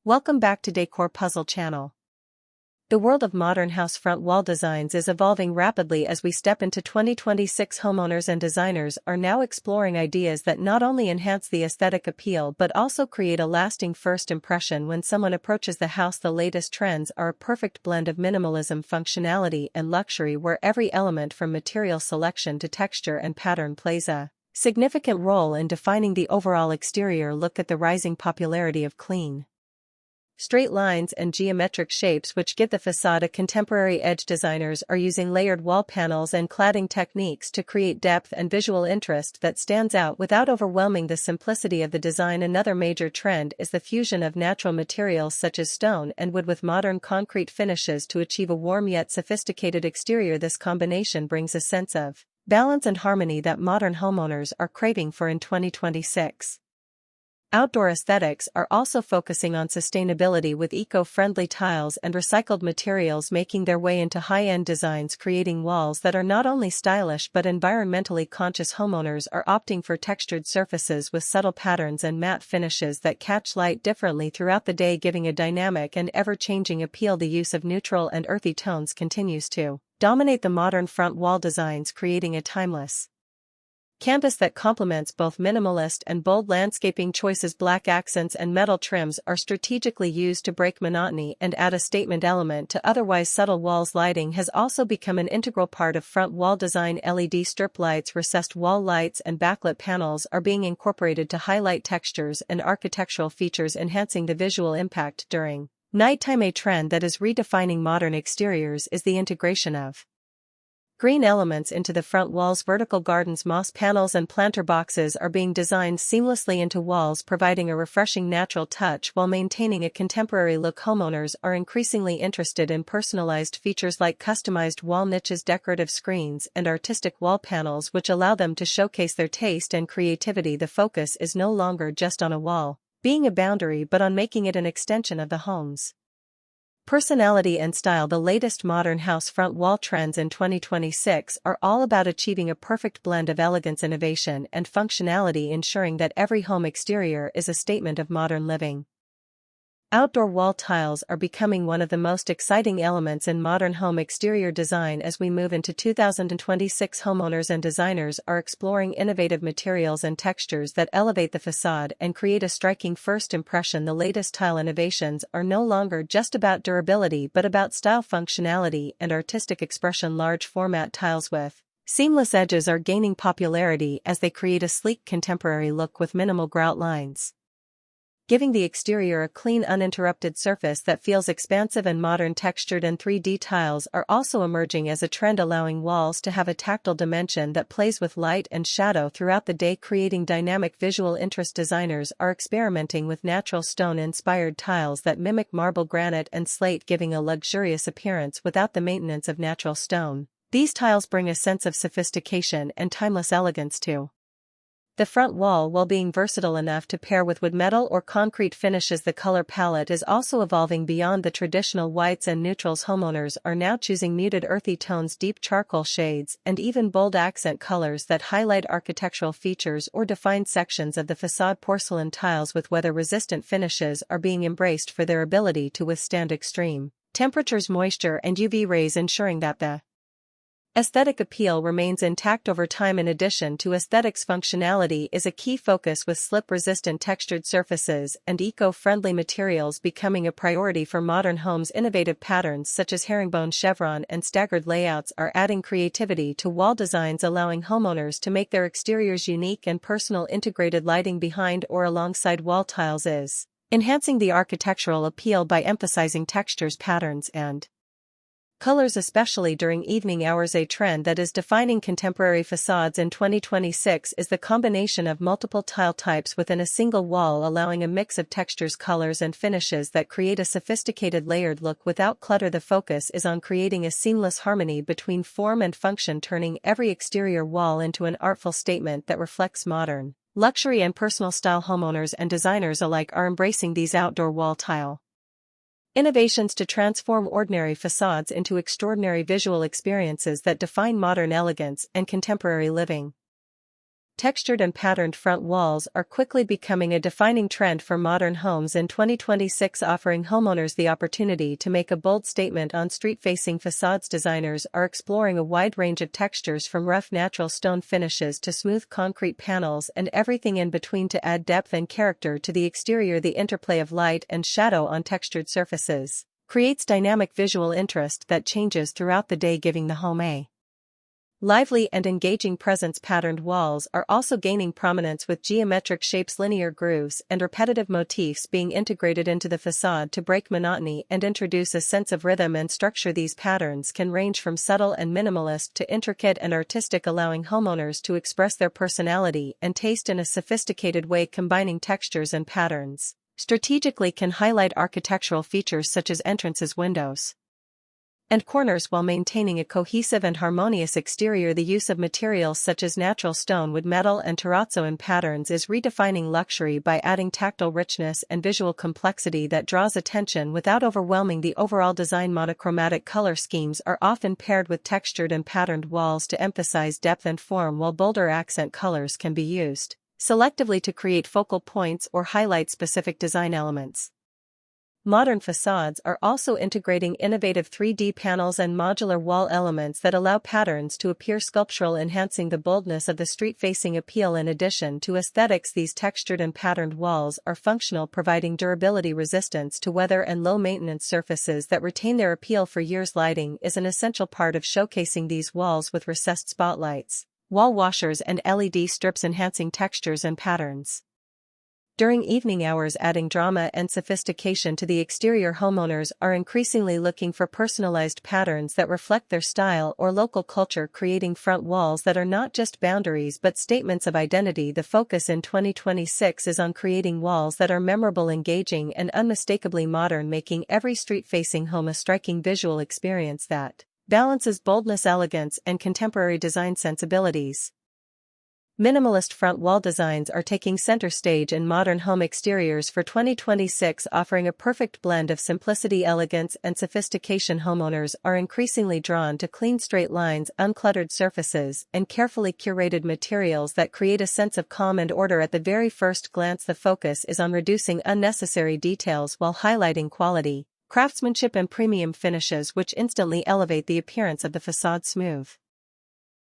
Welcome back to Decor Puzzle Channel. The world of modern house front wall designs is evolving rapidly as we step into 2026. Homeowners and designers are now exploring ideas that not only enhance the aesthetic appeal but also create a lasting first impression when someone approaches the house. The latest trends are a perfect blend of minimalism, functionality, and luxury, where every element from material selection to texture and pattern plays a significant role in defining the overall exterior look. At the rising popularity of clean, straight lines and geometric shapes which give the facade a contemporary edge, designers are using layered wall panels and cladding techniques to create depth and visual interest that stands out without overwhelming the simplicity of the design. Another major trend is the fusion of natural materials such as stone and wood with modern concrete finishes to achieve a warm yet sophisticated exterior. This combination brings a sense of balance and harmony that modern homeowners are craving for in 2026. Outdoor aesthetics are also focusing on sustainability, with eco-friendly tiles and recycled materials making their way into high-end designs, creating walls that are not only stylish but environmentally conscious. Homeowners are opting for textured surfaces with subtle patterns and matte finishes that catch light differently throughout the day, giving a dynamic and ever-changing appeal. The use of neutral and earthy tones continues to dominate the modern front wall designs, creating a timeless canvas that complements both minimalist and bold landscaping choices. Black accents and metal trims are strategically used to break monotony and add a statement element to otherwise subtle walls. Lighting has also become an integral part of front wall design. LED strip lights, recessed wall lights, and backlit panels are being incorporated to highlight textures and architectural features, enhancing the visual impact during nighttime. A trend that is redefining modern exteriors is the integration of green elements into the front walls. Vertical gardens, moss panels, and planter boxes are being designed seamlessly into walls, providing a refreshing natural touch while maintaining a contemporary look. Homeowners are increasingly interested in personalized features like customized wall niches, decorative screens, and artistic wall panels, which allow them to showcase their taste and creativity. The focus is no longer just on a wall being a boundary, but on making it an extension of the home's personality and style. The latest modern house front wall trends in 2026 are all about achieving a perfect blend of elegance, innovation, and functionality, ensuring that every home exterior is a statement of modern living. Outdoor wall tiles are becoming one of the most exciting elements in modern home exterior design. As we move into 2026, homeowners and designers are exploring innovative materials and textures that elevate the facade and create a striking first impression. The latest tile innovations are no longer just about durability but about style, functionality, and artistic expression. Large format tiles with seamless edges are gaining popularity as they create a sleek contemporary look with minimal grout lines, giving the exterior a clean, uninterrupted surface that feels expansive and modern. Textured and 3D tiles are also emerging as a trend, allowing walls to have a tactile dimension that plays with light and shadow throughout the day, creating dynamic visual interest. Designers are experimenting with natural stone-inspired tiles that mimic marble, granite, and slate, giving a luxurious appearance without the maintenance of natural stone. These tiles bring a sense of sophistication and timeless elegance to the front wall while being versatile enough to pair with wood, metal, or concrete finishes. The color palette is also evolving beyond the traditional whites and neutrals. Homeowners are now choosing muted earthy tones, deep charcoal shades, and even bold accent colors that highlight architectural features or define sections of the facade. Porcelain tiles with weather-resistant finishes are being embraced for their ability to withstand extreme temperatures, moisture, and UV rays, ensuring that the aesthetic appeal remains intact over time. In addition to aesthetics, functionality is a key focus, with slip-resistant textured surfaces and eco-friendly materials becoming a priority for modern homes. Innovative patterns such as herringbone, chevron, and staggered layouts are adding creativity to wall designs, allowing homeowners to make their exteriors unique and personal. Integrated lighting behind or alongside wall tiles is enhancing the architectural appeal by emphasizing textures, patterns, and colors, especially during evening hours. A trend that is defining contemporary facades in 2026 is the combination of multiple tile types within a single wall, allowing a mix of textures, colors, and finishes that create a sophisticated layered look without clutter. The focus is on creating a seamless harmony between form and function, turning every exterior wall into an artful statement that reflects modern luxury and personal style. Homeowners and designers alike are embracing these outdoor wall tile innovations to transform ordinary facades into extraordinary visual experiences that define modern elegance and contemporary living. Textured and patterned front walls are quickly becoming a defining trend for modern homes in 2026, offering homeowners the opportunity to make a bold statement on street-facing facades. Designers are exploring a wide range of textures from rough natural stone finishes to smooth concrete panels and everything in between to add depth and character to the exterior. The interplay of light and shadow on textured surfaces creates dynamic visual interest that changes throughout the day, giving the home a lively and engaging presence. Patterned walls are also gaining prominence, with geometric shapes, linear grooves, and repetitive motifs being integrated into the facade to break monotony and introduce a sense of rhythm and structure. These patterns can range from subtle and minimalist to intricate and artistic, allowing homeowners to express their personality and taste in a sophisticated way. Combining textures and patterns strategically can highlight architectural features such as entrances, windows, and corners while maintaining a cohesive and harmonious exterior. The use of materials such as natural stone, wood, metal, and terrazzo in patterns is redefining luxury by adding tactile richness and visual complexity that draws attention without overwhelming the overall design. Monochromatic color schemes are often paired with textured and patterned walls to emphasize depth and form, while bolder accent colors can be used selectively to create focal points or highlight specific design elements. Modern facades are also integrating innovative 3D panels and modular wall elements that allow patterns to appear sculptural, enhancing the boldness of the street-facing appeal. In addition to aesthetics, these textured and patterned walls are functional, providing durability, resistance to weather, and low-maintenance surfaces that retain their appeal for years. Lighting is an essential part of showcasing these walls, with recessed spotlights, wall washers, and LED strips enhancing textures and patterns during evening hours, adding drama and sophistication to the exterior. Homeowners are increasingly looking for personalized patterns that reflect their style or local culture, creating front walls that are not just boundaries but statements of identity. The focus in 2026 is on creating walls that are memorable, engaging, and unmistakably modern, making every street-facing home a striking visual experience that balances boldness, elegance, and contemporary design sensibilities. Minimalist front wall designs are taking center stage in modern home exteriors for 2026, offering a perfect blend of simplicity, elegance, and sophistication. Homeowners are increasingly drawn to clean, straight lines, uncluttered surfaces, and carefully curated materials that create a sense of calm and order. At the very first glance, the focus is on reducing unnecessary details while highlighting quality, craftsmanship, and premium finishes, which instantly elevate the appearance of the facade. Smooth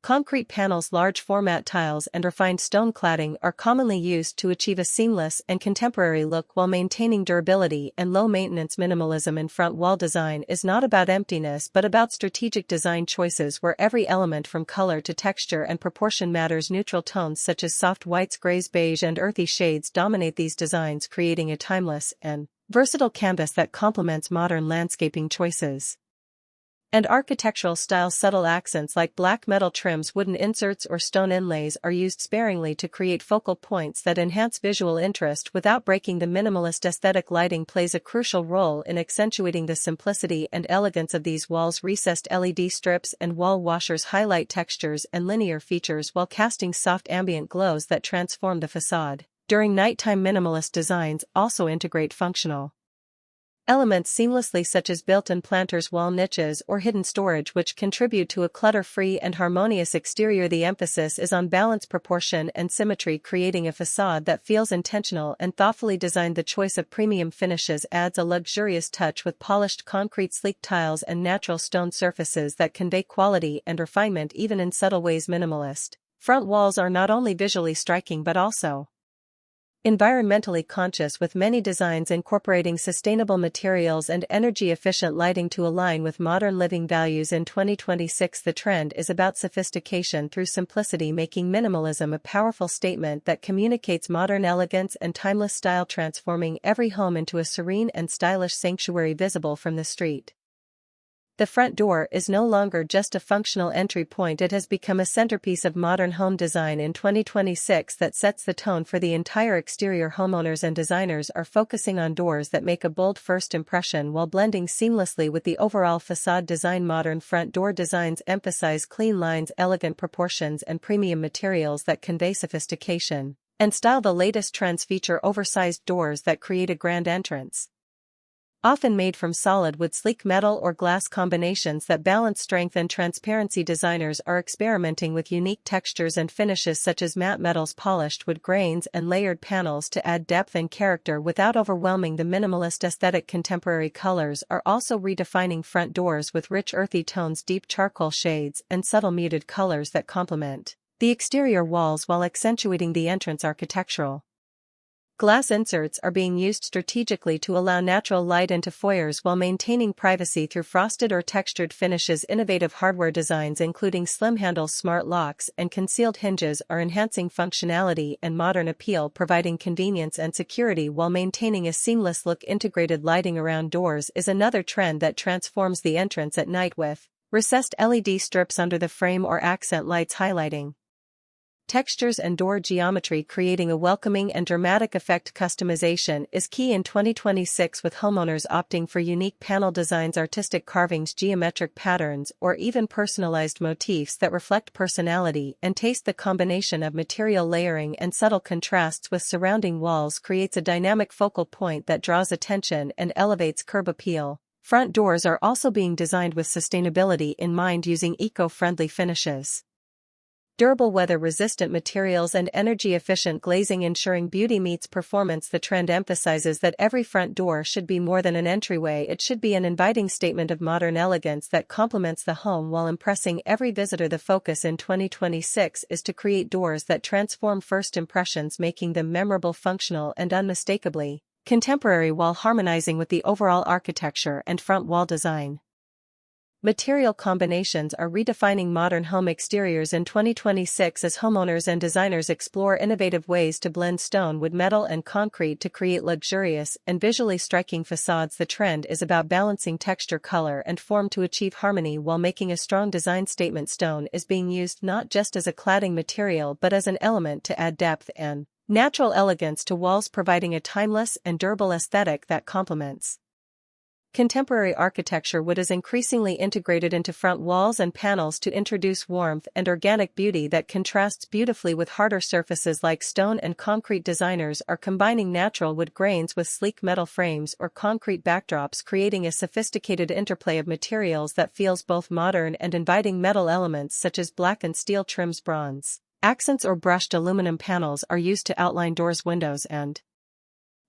concrete panels, large format tiles, and refined stone cladding are commonly used to achieve a seamless and contemporary look while maintaining durability and low maintenance. Minimalism in front wall design is not about emptiness but about strategic design choices where every element from color to texture and proportion matters. Neutral tones such as soft whites, grays, beige, and earthy shades dominate these designs, creating a timeless and versatile canvas that complements modern landscaping choices and architectural styles. Subtle accents like black metal trims, wooden inserts, or stone inlays are used sparingly to create focal points that enhance visual interest without breaking the minimalist aesthetic. Lighting plays a crucial role in accentuating the simplicity and elegance of these walls. Recessed LED strips and wall washers highlight textures and linear features while casting soft ambient glows that transform the facade during nighttime. Minimalist designs also integrate functional elements seamlessly, such as built-in planters, wall niches, or hidden storage, which contribute to a clutter-free and harmonious exterior. The emphasis is on balance, proportion, and symmetry, creating a facade that feels intentional and thoughtfully designed. The choice of premium finishes adds a luxurious touch, with polished concrete, sleek tiles, and natural stone surfaces that convey quality and refinement even in subtle ways. Minimalist front walls are not only visually striking but also environmentally conscious, with many designs incorporating sustainable materials and energy-efficient lighting to align with modern living values. In 2026, the trend is about sophistication through simplicity, making minimalism a powerful statement that communicates modern elegance and timeless style, transforming every home into a serene and stylish sanctuary visible from the street. The front door is no longer just a functional entry point, it has become a centerpiece of modern home design in 2026 that sets the tone for the entire exterior. Homeowners and designers are focusing on doors that make a bold first impression while blending seamlessly with the overall facade design. Modern front door designs emphasize clean lines, elegant proportions, and premium materials that convey sophistication and style. The latest trends feature oversized doors that create a grand entrance Often made from solid wood, sleek metal or glass combinations that balance strength and transparency. Designers are experimenting with unique textures and finishes such as matte metals, polished wood grains, and layered panels to add depth and character without overwhelming the minimalist aesthetic. Contemporary colors are also redefining front doors with rich earthy tones, deep charcoal shades, and subtle muted colors that complement the exterior walls while accentuating the entrance architectural. Glass inserts are being used strategically to allow natural light into foyers while maintaining privacy through frosted or textured finishes. Innovative hardware designs including slim handles, smart locks, and concealed hinges are enhancing functionality and modern appeal, providing convenience and security while maintaining a seamless look. Integrated lighting around doors is another trend that transforms the entrance at night, with recessed LED strips under the frame or accent lights highlighting textures and door geometry, creating a welcoming and dramatic effect. Customization is key in 2026, with homeowners opting for unique panel designs, artistic carvings, geometric patterns, or even personalized motifs that reflect personality and taste. The combination of material layering and subtle contrasts with surrounding walls creates a dynamic focal point that draws attention and elevates curb appeal. Front doors are also being designed with sustainability in mind, using eco-friendly finishes, durable weather-resistant materials, and energy-efficient glazing, ensuring beauty meets performance. The trend emphasizes that every front door should be more than an entryway. It should be an inviting statement of modern elegance that complements the home while impressing every visitor. The focus in 2026 is to create doors that transform first impressions, making them memorable, functional, and unmistakably contemporary while harmonizing with the overall architecture and front wall design. Material combinations are redefining modern home exteriors in 2026 as homeowners and designers explore innovative ways to blend stone, wood, metal, and concrete to create luxurious and visually striking facades. The trend is about balancing texture, color, and form to achieve harmony while making a strong design statement. Stone is being used not just as a cladding material but as an element to add depth and natural elegance to walls, providing a timeless and durable aesthetic that complements contemporary architecture. Wood is increasingly integrated into front walls and panels to introduce warmth and organic beauty that contrasts beautifully with harder surfaces like stone and concrete. Designers are combining natural wood grains with sleek metal frames or concrete backdrops, creating a sophisticated interplay of materials that feels both modern and inviting. Metal elements such as blackened steel trims, bronze accents, or brushed aluminum panels are used to outline doors, windows, and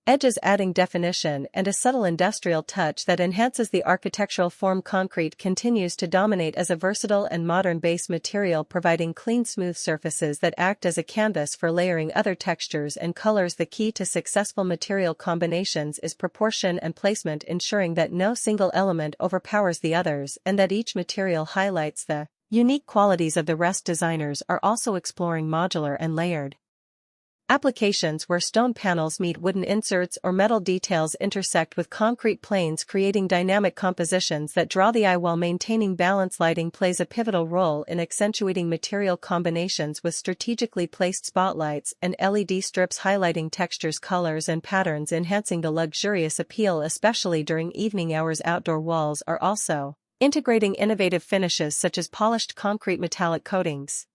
edges, adding definition and a subtle industrial touch that enhances the architectural form. Concrete continues to dominate as a versatile and modern base material, providing clean, smooth surfaces that act as a canvas for layering other textures and colors. The key to successful material combinations is proportion and placement, ensuring that no single element overpowers the others and that each material highlights the unique qualities of the rest. Designers are also exploring modular and layered applications where stone panels meet wooden inserts or metal details intersect with concrete planes, creating dynamic compositions that draw the eye while maintaining balance. Lighting plays a pivotal role in accentuating material combinations, with strategically placed spotlights and LED strips highlighting textures, colors, and patterns, enhancing the luxurious appeal, especially during evening hours. Outdoor walls are also integrating innovative finishes such as polished concrete, metallic coatings,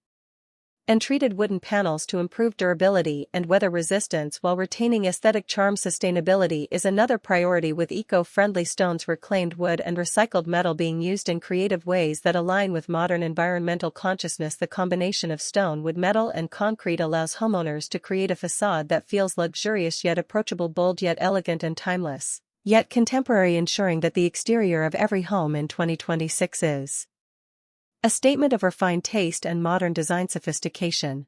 and treated wooden panels to improve durability and weather resistance while retaining aesthetic charm. Sustainability is another priority, with eco-friendly stones, reclaimed wood, and recycled metal being used in creative ways that align with modern environmental consciousness. The combination of stone, wood, metal, and concrete allows homeowners to create a facade that feels luxurious yet approachable, bold yet elegant, and timeless yet contemporary, ensuring that the exterior of every home in 2026 is a statement of refined taste and modern design sophistication.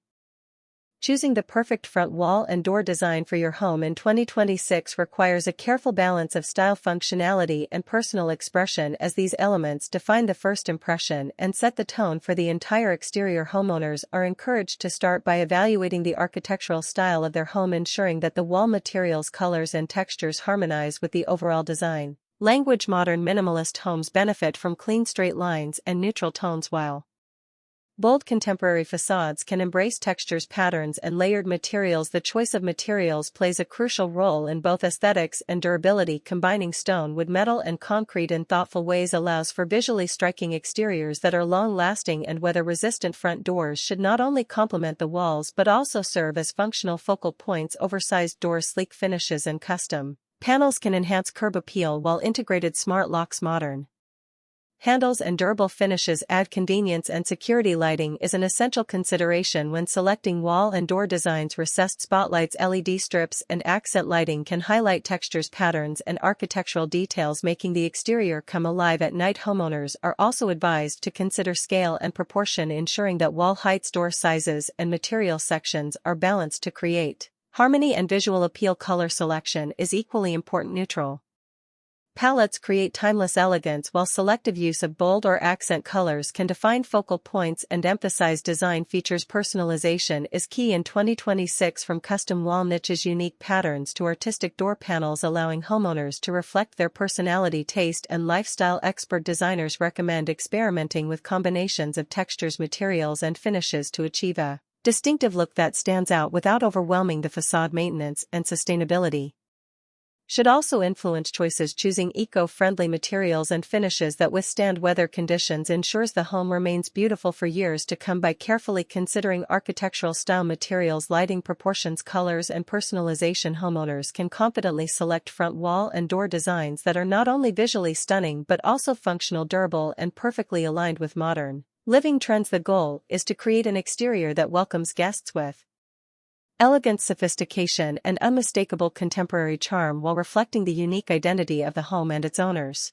Choosing the perfect front wall and door design for your home in 2026 requires a careful balance of style, functionality, and personal expression, as these elements define the first impression and set the tone for the entire exterior. Homeowners are encouraged to start by evaluating the architectural style of their home, ensuring that the wall materials, colors, and textures harmonize with the overall design language. Modern minimalist homes benefit from clean, straight lines and neutral tones, while bold contemporary facades can embrace textures, patterns, and layered materials. The choice of materials plays a crucial role in both aesthetics and durability. Combining stone, wood, metal, and concrete in thoughtful ways allows for visually striking exteriors that are long-lasting and weather-resistant. Front doors should not only complement the walls but also serve as functional focal points. Oversized doors, sleek finishes, and custom Panels can enhance curb appeal while integrated smart locks modern handles and durable finishes add convenience, and security. Lighting is an essential consideration when selecting wall and door designs. Recessed spotlights, LED strips, and accent lighting can highlight textures, patterns, and architectural details, making the exterior come alive at night. Homeowners are also advised to consider scale and proportion, ensuring that wall heights, door sizes, and material sections are balanced to create harmony and visual appeal. Color selection is equally important. Neutral palettes create timeless elegance, while selective use of bold or accent colors can define focal points and emphasize design features. Personalization is key in 2026, from custom wall niches, unique patterns, to artistic door panels, allowing homeowners to reflect their personality, taste, and lifestyle. Expert designers recommend experimenting with combinations of textures, materials, and finishes to achieve a distinctive look that stands out without overwhelming the facade. Maintenance and sustainability should also influence choices. Choosing eco-friendly materials and finishes that withstand weather conditions ensures the home remains beautiful for years to come. By carefully considering architectural style, materials, lighting proportions, colors, and personalization, homeowners can confidently select front wall and door designs that are not only visually stunning but also functional, durable, and perfectly aligned with modern living trends. The goal is to create an exterior that welcomes guests with elegance, sophistication, and unmistakable contemporary charm, while reflecting the unique identity of the home and its owners.